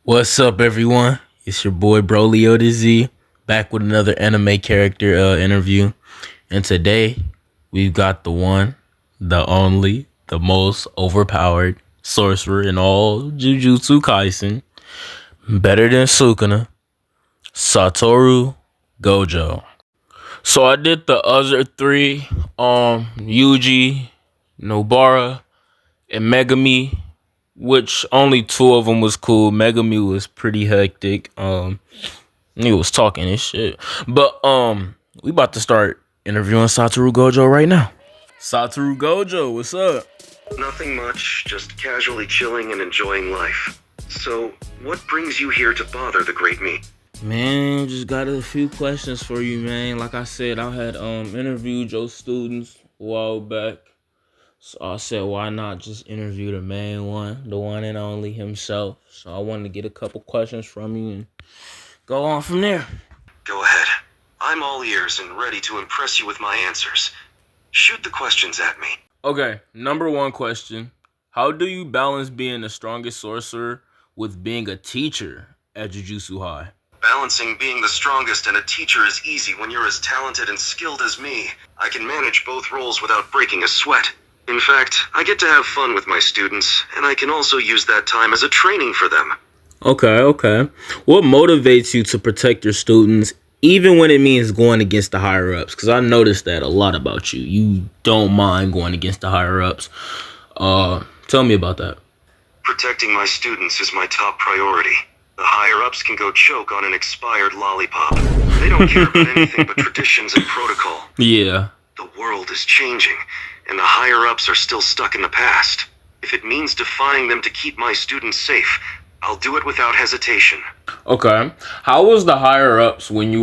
What's up, everyone? It's your boy Brolio the Z, back with another anime character interview. And today, we've got the one, the only, the most overpowered sorcerer in all Jujutsu Kaisen, better than Sukuna, Satoru Gojo. So I did the other three, Yuji, Nobara, and Megami, which only two of them was cool. Megami was pretty hectic. He was talking his shit. But we about to start interviewing Satoru Gojo right now. Satoru Gojo, what's up? Nothing much, just casually chilling and enjoying life. So, what brings you here to bother the great me? Man, just got a few questions for you, man. Like I said, I had interviewed your students a while back. So I said, why not just interview the main one, the one and only himself? So I wanted to get a couple questions from you and go on from there. Go ahead. I'm all ears and ready to impress you with my answers. Shoot the questions at me. Okay, number one question. How do you balance being the strongest sorcerer with being a teacher at Jujutsu High? Balancing being the strongest and a teacher is easy when you're as talented and skilled as me. I can manage both roles without breaking a sweat. In fact, I get to have fun with my students, and I can also use that time as a training for them. Okay. What motivates you to protect your students, even when it means going against the higher-ups? Because I noticed that a lot about you. You don't mind going against the higher-ups. Tell me about that. Protecting my students is my top priority. The higher-ups can go choke on an expired lollipop. They don't care about anything but traditions and protocol. Yeah. The world is changing, and the higher-ups are still stuck in the past. If it means defying them to keep my students safe, I'll do it without hesitation. Okay. How was the higher-ups when you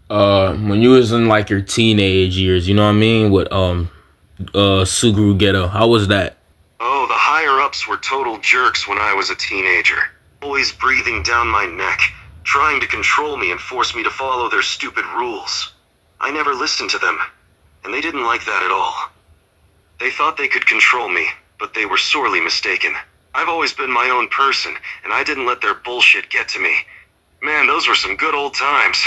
was in like your teenage years, you know what I mean? With Suguru Geto. How was that? Oh, the higher-ups were total jerks when I was a teenager. Always breathing down my neck, trying to control me and force me to follow their stupid rules. I never listened to them, and they didn't like that at all. They thought they could control me, but they were sorely mistaken. I've always been my own person, and I didn't let their bullshit get to me. Man, those were some good old times.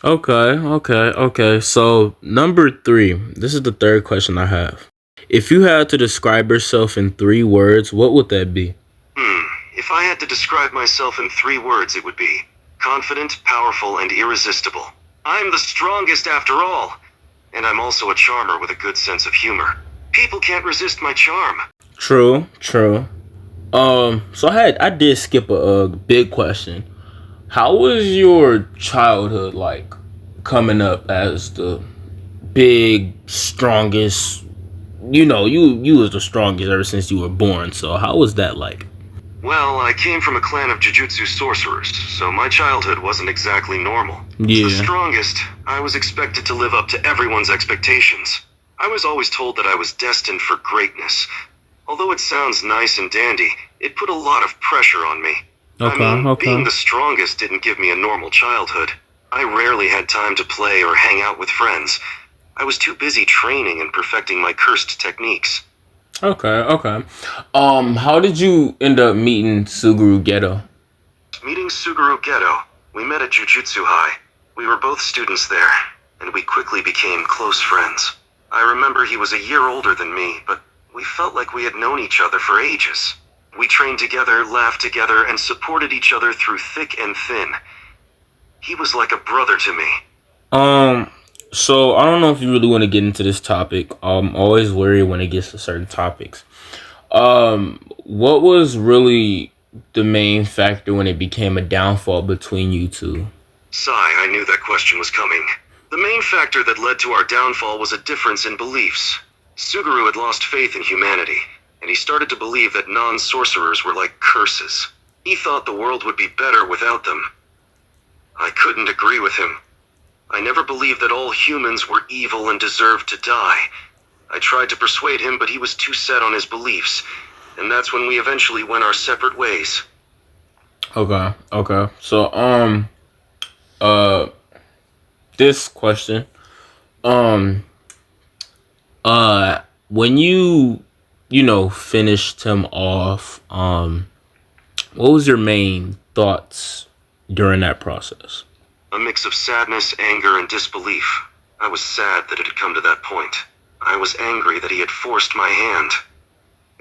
Okay. So, number 3. This is the third question I have. If you had to describe yourself in 3 words, what would that be? If I had to describe myself in 3 words, it would be confident, powerful, and irresistible. I'm the strongest after all, and I'm also a charmer with a good sense of humor. People can't resist my charm. True. So I did skip a big question. How was your childhood like coming up as the big, strongest? You know, you was the strongest ever since you were born. So how was that like? Well, I came from a clan of Jujutsu sorcerers, so my childhood wasn't exactly normal. Yeah. As the strongest, I was expected to live up to everyone's expectations. I was always told that I was destined for greatness. Although it sounds nice and dandy, it put a lot of pressure on me. Okay. Being the strongest didn't give me a normal childhood. I rarely had time to play or hang out with friends. I was too busy training and perfecting my cursed techniques. Okay. How did you end up meeting Suguru Geto? Meeting Suguru Geto, we met at Jujutsu High. We were both students there, and we quickly became close friends. I remember he was a year older than me, but we felt like we had known each other for ages. We trained together, laughed together, and supported each other through thick and thin. He was like a brother to me. So I don't know if you really want to get into this topic. I'm always worried when it gets to certain topics. What was really the main factor when it became a downfall between you two? Sigh, I knew that question was coming. The main factor that led to our downfall was a difference in beliefs. Suguru had lost faith in humanity, and he started to believe that non-sorcerers were like curses. He thought the world would be better without them. I couldn't agree with him. I never believed that all humans were evil and deserved to die. I tried to persuade him, but he was too set on his beliefs, and that's when we eventually went our separate ways. Okay. So, this question, when you finished him off, What was your main thoughts during that process? A mix of sadness, anger, and disbelief. I was sad that it had come to that point. I was angry that he had forced my hand.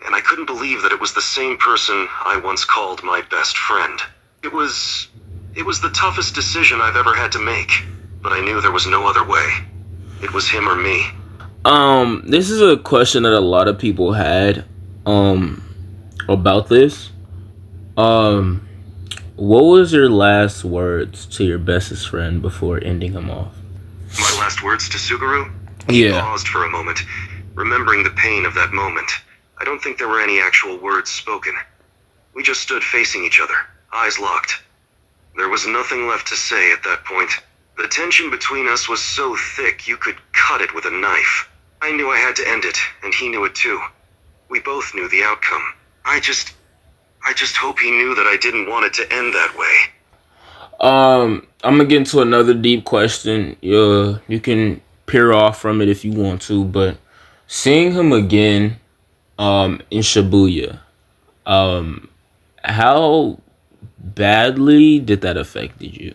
And I couldn't believe that it was the same person I once called my best friend. It was the toughest decision I've ever had to make, but I knew there was no other way. It was him or me. This is a question that a lot of people had, about this. What was your last words to your bestest friend before ending him off? My last words to Suguru? Yeah. He paused for a moment, remembering the pain of that moment. I don't think there were any actual words spoken. We just stood facing each other, eyes locked. There was nothing left to say at that point. The tension between us was so thick you could cut it with a knife. I knew I had to end it, and he knew it too. We both knew the outcome. I just hope he knew that I didn't want it to end that way. I'm gonna get into another deep question. You can peer off from it if you want to, but seeing him again, in Shibuya, how badly did that affect you?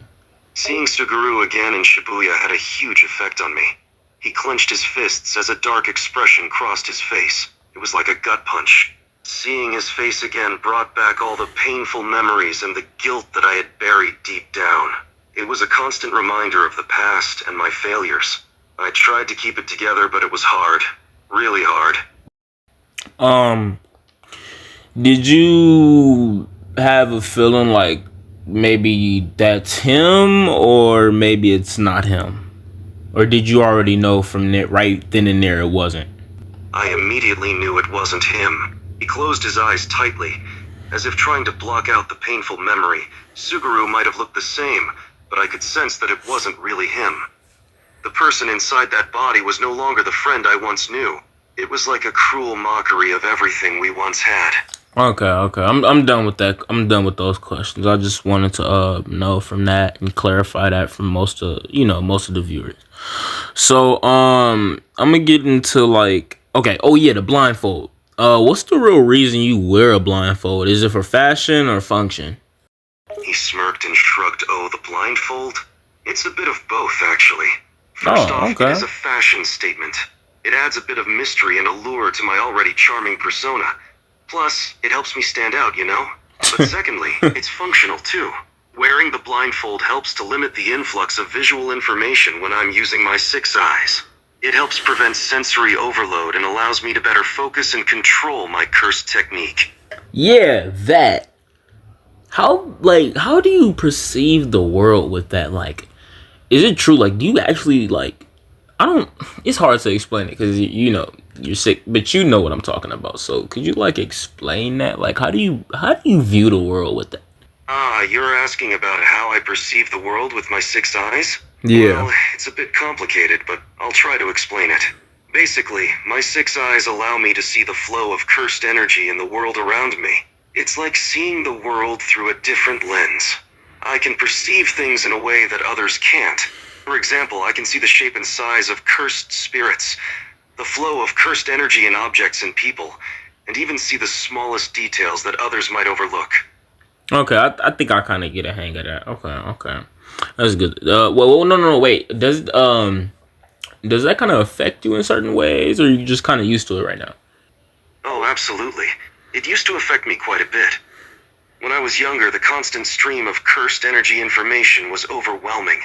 Seeing Suguru again in Shibuya had a huge effect on me. He clenched his fists as a dark expression crossed his face. It was like a gut punch. Seeing his face again brought back all the painful memories and the guilt that I had buried deep down. It was a constant reminder of the past and my failures. I tried to keep it together, but it was hard. Really hard. Did you have a feeling like maybe that's him or maybe it's not him? Or did you already know from right then and there it wasn't? I immediately knew it wasn't him. He closed his eyes tightly, as if trying to block out the painful memory. Suguru might have looked the same, but I could sense that it wasn't really him. The person inside that body was no longer the friend I once knew. It was like a cruel mockery of everything we once had. Okay. I'm done with that. I'm done with those questions. I just wanted to know from that and clarify that from most of the viewers. So I'm gonna get into the blindfold. What's the real reason you wear a blindfold? Is it for fashion or function? He smirked and shrugged. Oh, the blindfold? It's a bit of both, actually. First off, it is a fashion statement. It adds a bit of mystery and allure to my already charming persona. Plus, it helps me stand out, you know? But secondly, it's functional too. Wearing the blindfold helps to limit the influx of visual information when I'm using my 6 eyes. It helps prevent sensory overload and allows me to better focus and control my cursed technique. Yeah, that. How do you perceive the world with that? Like, is it true? Like, do you actually it's hard to explain it because you're sick, but you know what I'm talking about. So could you explain that? Like, how do you view the world with that? You're asking about how I perceive the world with my 6 eyes? Yeah. Well, it's a bit complicated, but I'll try to explain it. Basically, my 6 eyes allow me to see the flow of cursed energy in the world around me. It's like seeing the world through a different lens. I can perceive things in a way that others can't. For example, I can see the shape and size of cursed spirits, the flow of cursed energy in objects and people, and even see the smallest details that others might overlook. Okay, I think I kind of get a hang of that. Okay, that's good. No, wait. Does that kind of affect you in certain ways, or are you just kind of used to it right now? Oh, absolutely. It used to affect me quite a bit. When I was younger, the constant stream of cursed energy information was overwhelming,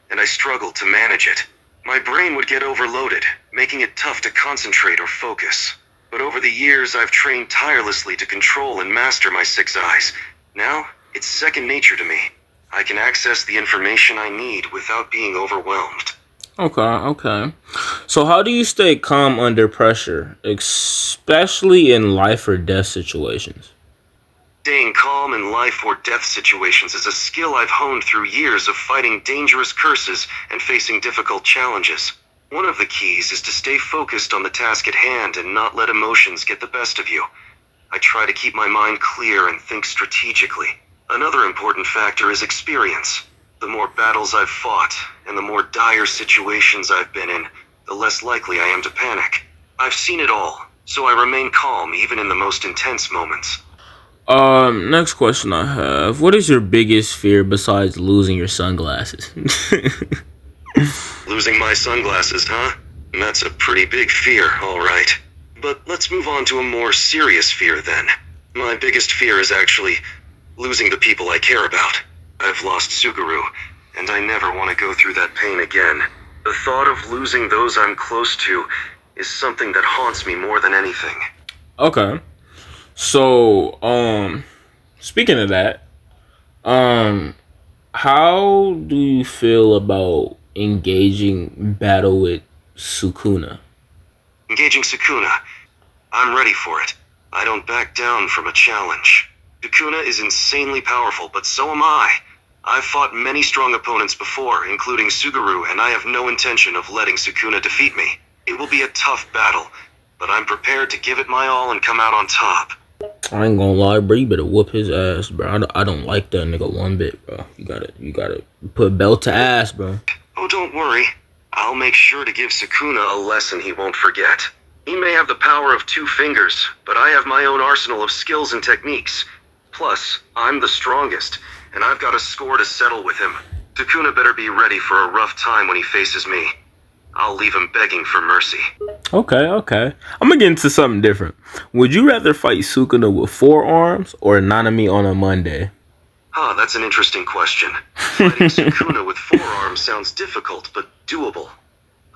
and I struggled to manage it. My brain would get overloaded, making it tough to concentrate or focus. But over the years, I've trained tirelessly to control and master my 6 eyes. Now, it's second nature to me. I can access the information I need without being overwhelmed. Okay. So how do you stay calm under pressure, especially in life or death situations? Staying calm in life or death situations is a skill I've honed through years of fighting dangerous curses and facing difficult challenges. One of the keys is to stay focused on the task at hand and not let emotions get the best of you. I try to keep my mind clear and think strategically. Another important factor is experience. The more battles I've fought, and the more dire situations I've been in, the less likely I am to panic. I've seen it all, so I remain calm even in the most intense moments. Next question I have: what is your biggest fear besides losing your sunglasses? Losing my sunglasses, huh? That's a pretty big fear, alright. But let's move on to a more serious fear then. My biggest fear is actually losing the people I care about. I've lost Suguru, and I never want to go through that pain again. The thought of losing those I'm close to is something that haunts me more than anything. Okay. So, speaking of that, how do you feel about engaging battle with Sukuna? Engaging Sukuna, I'm ready for it. I don't back down from a challenge. Sukuna is insanely powerful, but so am I. I've fought many strong opponents before, including Suguru, and I have no intention of letting Sukuna defeat me. It will be a tough battle, but I'm prepared to give it my all and come out on top. I ain't gonna lie, bro. You better whoop his ass, bro. I don't like that nigga one bit, bro. You gotta put belt to ass, bro. Oh, don't worry. I'll make sure to give Sukuna a lesson he won't forget. He may have the power of 2 fingers, but I have my own arsenal of skills and techniques. Plus, I'm the strongest, and I've got a score to settle with him. Sukuna better be ready for a rough time when he faces me. I'll leave him begging for mercy. Okay. I'm gonna get into something different. Would you rather fight Sukuna with 4 arms or Nanami on a Monday? That's an interesting question. Fighting Sukuna with 4 arms sounds difficult, but doable.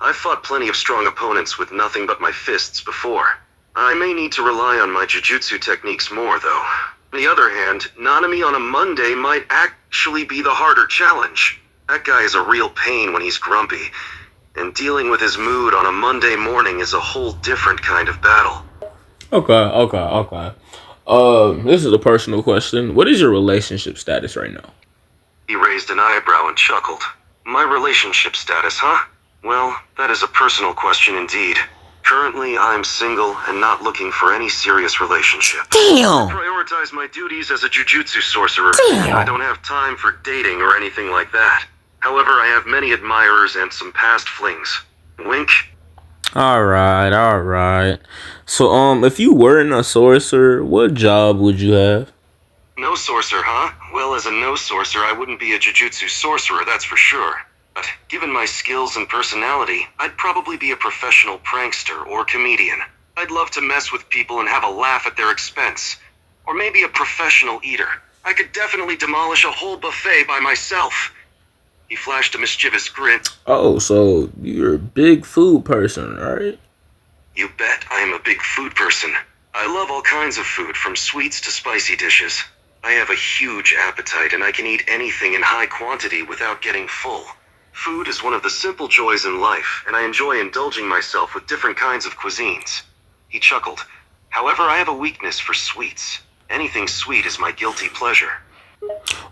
I've fought plenty of strong opponents with nothing but my fists before. I may need to rely on my jujutsu techniques more, though. On the other hand, Nanami on a Monday might actually be the harder challenge. That guy is a real pain when he's grumpy, and dealing with his mood on a Monday morning is a whole different kind of battle. Okay. This is a personal question. What is your relationship status right now? He raised an eyebrow and chuckled. My relationship status, huh? Well, that is a personal question indeed. Currently, I'm single and not looking for any serious relationship. Damn! I prioritize my duties as a jujutsu sorcerer. Damn. I don't have time for dating or anything like that. However, I have many admirers and some past flings. Wink. Alright. So, if you weren't a sorcerer, what job would you have? No sorcerer, huh? Well, as a no sorcerer, I wouldn't be a jujutsu sorcerer, that's for sure. But given my skills and personality, I'd probably be a professional prankster or comedian. I'd love to mess with people and have a laugh at their expense. Or maybe a professional eater. I could definitely demolish a whole buffet by myself. He flashed a mischievous grin. Oh, so you're a big food person, right? You bet I am a big food person. I love all kinds of food, from sweets to spicy dishes. I have a huge appetite and I can eat anything in high quantity without getting full. Food is one of the simple joys in life, and I enjoy indulging myself with different kinds of cuisines. He chuckled. However, I have a weakness for sweets. Anything sweet is my guilty pleasure.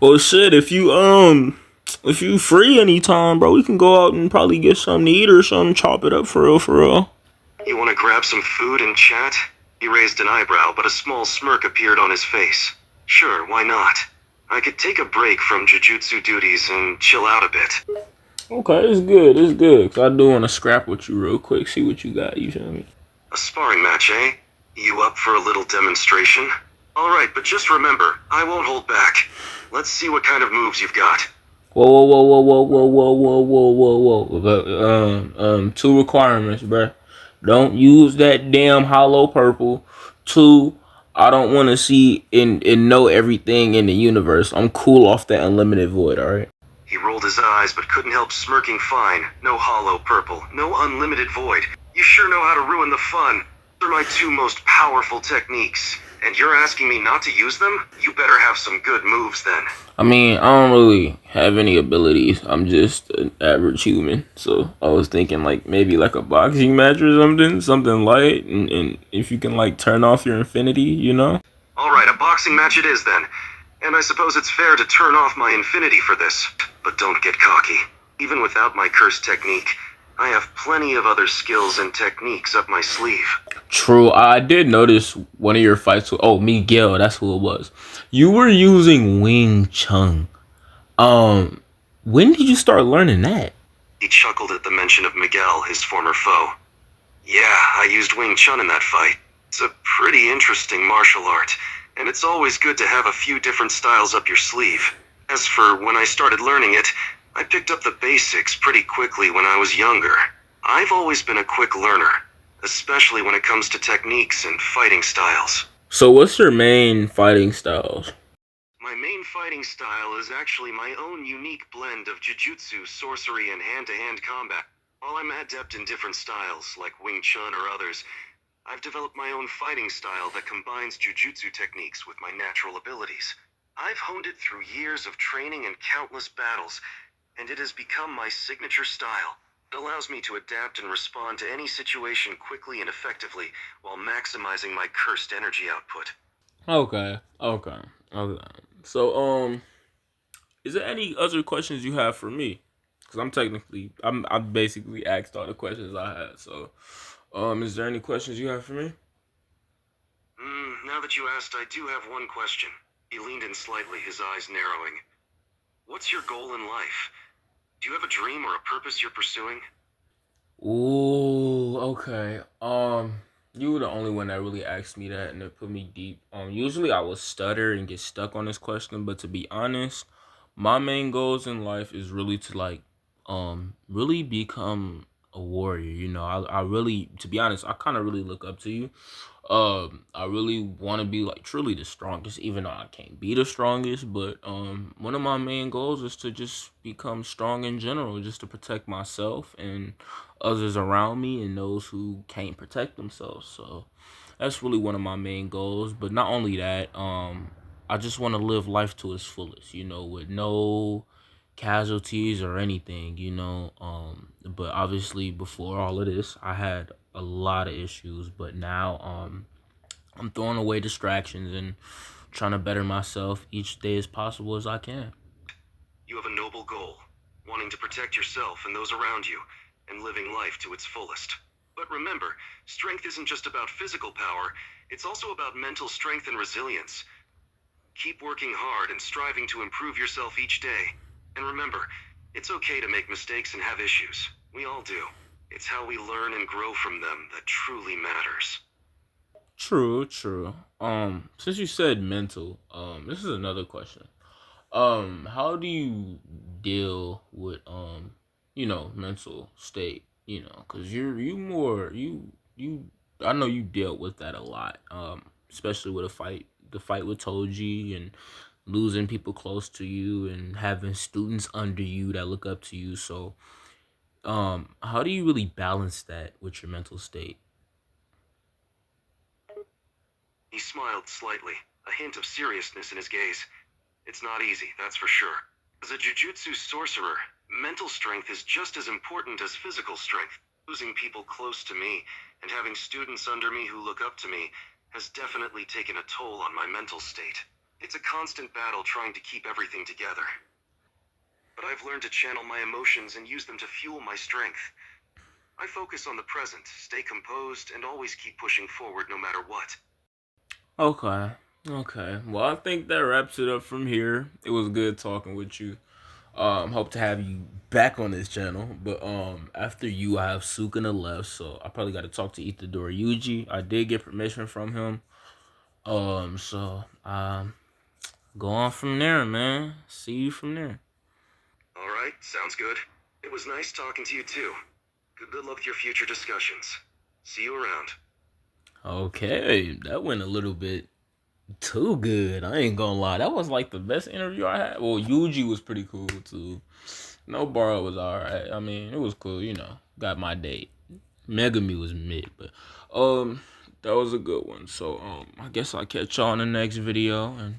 Well, shit, if you free anytime, bro, we can go out and probably get something to eat or something, chop it up for real. You want to grab some food and chat? He raised an eyebrow, but a small smirk appeared on his face. Sure, why not? I could take a break from jujutsu duties and chill out a bit. Okay, it's good. Cause I do want to scrap with you real quick, see what you got, you feel me? A sparring match, eh? You up for a little demonstration? Alright, but just remember, I won't hold back. Let's see what kind of moves you've got. Whoa. 2 requirements, bruh. Don't use that damn hollow purple. 2, I don't want to see and know everything in the universe. I'm cool off that unlimited void, alright? He rolled his eyes but couldn't help smirking fine. No hollow purple, no unlimited void. You sure know how to ruin the fun. They're my 2 most powerful techniques. And you're asking me not to use them? You better have some good moves then. I mean, I don't really have any abilities. I'm just an average human. So I was thinking like maybe like a boxing match or something light. And if you can like turn off your infinity, you know? Alright, a boxing match it is then. And I suppose it's fair to turn off my infinity for this. But don't get cocky. Even without my cursed technique, I have plenty of other skills and techniques up my sleeve. True, I did notice one of your fights with Miguel, that's who it was. You were using Wing Chun. When did you start learning that? He chuckled at the mention of Miguel, his former foe. Yeah, I used Wing Chun in that fight. It's a pretty interesting martial art, and it's always good to have a few different styles up your sleeve. As for when I started learning it, I picked up the basics pretty quickly when I was younger. I've always been a quick learner, especially when it comes to techniques and fighting styles. So what's your main fighting styles? My main fighting style is actually my own unique blend of jujutsu, sorcery, and hand-to-hand combat. While I'm adept in different styles, like Wing Chun or others, I've developed my own fighting style that combines jujutsu techniques with my natural abilities. I've honed it through years of training and countless battles, and it has become my signature style. It allows me to adapt and respond to any situation quickly and effectively, while maximizing my cursed energy output. Okay, okay. So, is there any other questions you have for me? Because I basically asked all the questions I had. So, is there any questions you have for me? Now that you asked, I do have one question. He leaned in slightly, his eyes narrowing. What's your goal in life? Do you have a dream or a purpose you're pursuing? Ooh, okay. You were the only one that really asked me that, and it put me deep. Usually I will stutter and get stuck on this question, but to be honest, my main goals in life is really to really become a warrior. You know, I really, to be honest, I kind of really look up to you. I really want to be like truly the strongest, even though I can't be the strongest. But one of my main goals is to just become strong in general, just to protect myself and others around me and those who can't protect themselves. So that's really one of my main goals. But not only that, I just want to live life to its fullest. You know, with no casualties or anything. You know, but obviously before all of this, I had a lot of issues, but now I'm throwing away distractions and trying to better myself each day as possible as I can. You have a noble goal, wanting to protect yourself and those around you, and living life to its fullest. But remember, strength isn't just about physical power, it's also about mental strength and resilience. Keep working hard and striving to improve yourself each day. And remember, it's okay to make mistakes and have issues. We all do. It's how we learn and grow from them that truly matters. True, true. Since you said mental, this is another question. How do you deal with mental state? You know, cause you more you. I know you dealt with that a lot. Especially with the fight with Toji and losing people close to you and having students under you that look up to you. So, how do you really balance that with your mental state? He smiled slightly, a hint of seriousness in his gaze. It's not easy, that's for sure. As a jujutsu sorcerer, mental strength is just as important as physical strength. Losing people close to me and having students under me who look up to me has definitely taken a toll on my mental state. It's a constant battle trying to keep everything together. But I've learned to channel my emotions and use them to fuel my strength. I focus on the present, stay composed, and always keep pushing forward no matter what. Okay. Okay. Well, I think that wraps it up from here. It was good talking with you. Hope to have you back on this channel. But after you, I have Sukuna left, so I probably got to talk to Itadori Yuji. I did get permission from him. So go on from there, man. See you from there. Alright, sounds good. It was nice talking to you too. Good luck with your future discussions. See you around. Okay, that went a little bit too good. I ain't gonna lie. That was like the best interview I had. Well, Yuji was pretty cool too. Nobara was alright. I mean, it was cool, you know. Got my date. Megami was mid, but that was a good one. So I guess I'll catch y'all in the next video and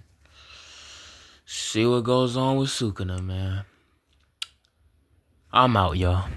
see what goes on with Sukuna, man. I'm out, y'all.